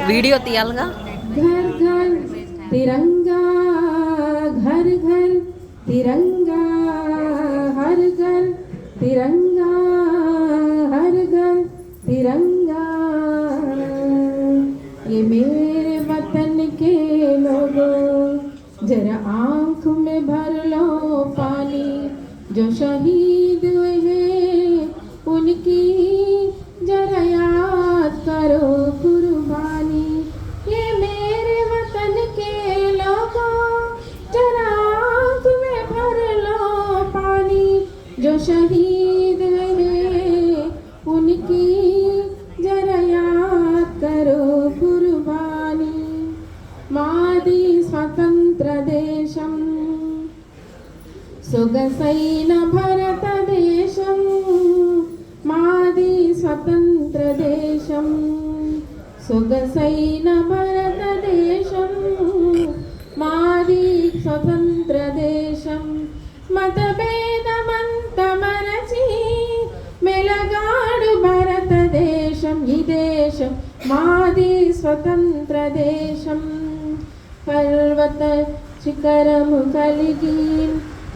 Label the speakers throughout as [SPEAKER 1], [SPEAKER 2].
[SPEAKER 1] Video తీయాలిగా.
[SPEAKER 2] घर घर तिरंगा, घर घर तिरंगा, हर घर तिरंगा, हर घर तिरंगा। ये मेरे वतन के लोगों, जरा आँख में भर लो पानी। जो शहीद हुए हैं उनकी जरा याद करो कुर्बानी। ये मेरे वतन के लोगों, जरा आँख में भर लो पानी। जो शहीद हैं उनकी जरा याद करो कुर्बानी। मादी स्वतंत्र देशम सुगसैन भरत देशम, मादी स्वतंत्र देशम सुगसैन भरत देशम, मादी स्वतंत्र देशम। मतभेदमंत मरచి మెలగాడు భారత దేశం। ఈ దేశం మాది స్వతంత్ర దేశం। పర్వత శిఖరము కలిగి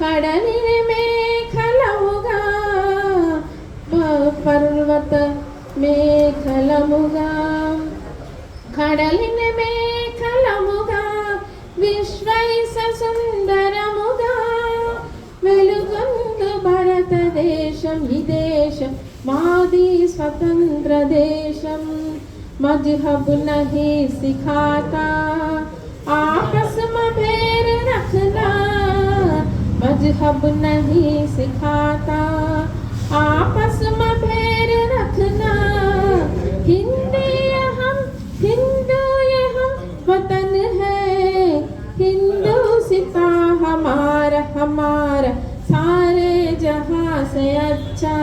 [SPEAKER 2] కడలిని మేఖలముగా, పర్వత మేఖలముగా, కడలిని మేఖలముగా, విశ్వైస సుందరముగా వెలుగొందు భారతదేశం। ఈ దేశం మాది స్వతంత్ర దేశం। मजहब नहीं सिखाता आपस में बैर रखना, मजहब नहीं सिखाता आपस में बैर रखना। हिंदू ये हम वतन है, हिंदू सिता हमारा हमारा सारे जहां से अच्छा।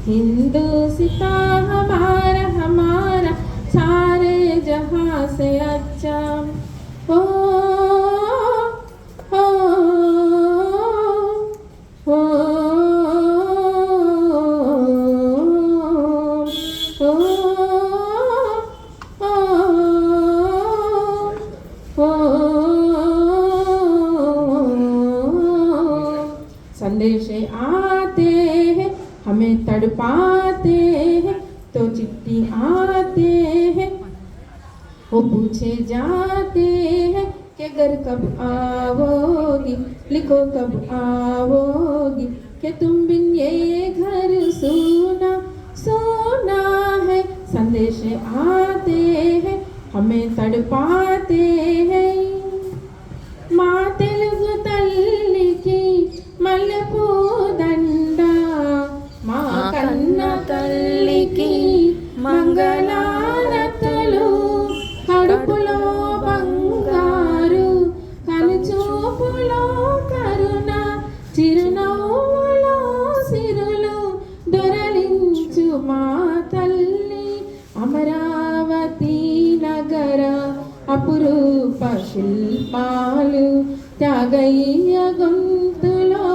[SPEAKER 2] हिंदू सिता हमारा हमारा सारे जहां से अच्छा। ओ ओ ओ संदेश आते हैं हमें तड़पाते हैं, तो चिट्ठी आते हैं वो पूछे जाते हैं कि घर कब आओगी, लिखो कब आओगी, कि तुम बिन ये घर सोना सोना है। संदेश आते हैं हमें तड़पाते हैं। माँ तेलुगु तल्लिकी मल्लपू దండా, మా కన్న తల్లికి మంగళారతులు। కడుపులో బంగారు, కనుచూపులో కరుణ, చిరునవ్వులో సిరులు దొరలించు మా తల్లి। అమరావతి నగర అపురూప శిల్పాలు, త్యాగయ్య గొంతులో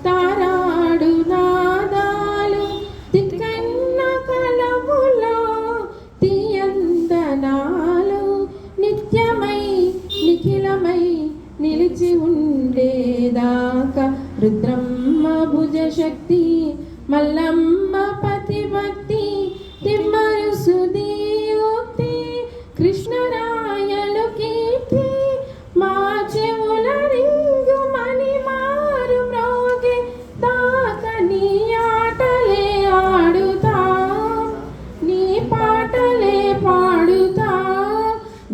[SPEAKER 2] తారాడు నాదాలు, తిక్కన్న కలములో తీయందనాలు, నిత్యమై నిఖిలమై నిలిచి ఉండేదాకా రుద్రమ్మ భుజ శక్తి, మల్లమ్మ పతిభక్తి, తిమ్మరు సుదీయోక్తి, కృష్ణరాయలు కీర్తి, మా చెవుల రింగు మణి మారు మ్రోగే దాకా నీ ఆటలే ఆడుతా, నీ పాటలే పాడుతా।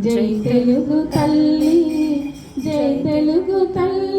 [SPEAKER 2] జై తెలుగు తల్లి, జై తెలుగు తల్లి।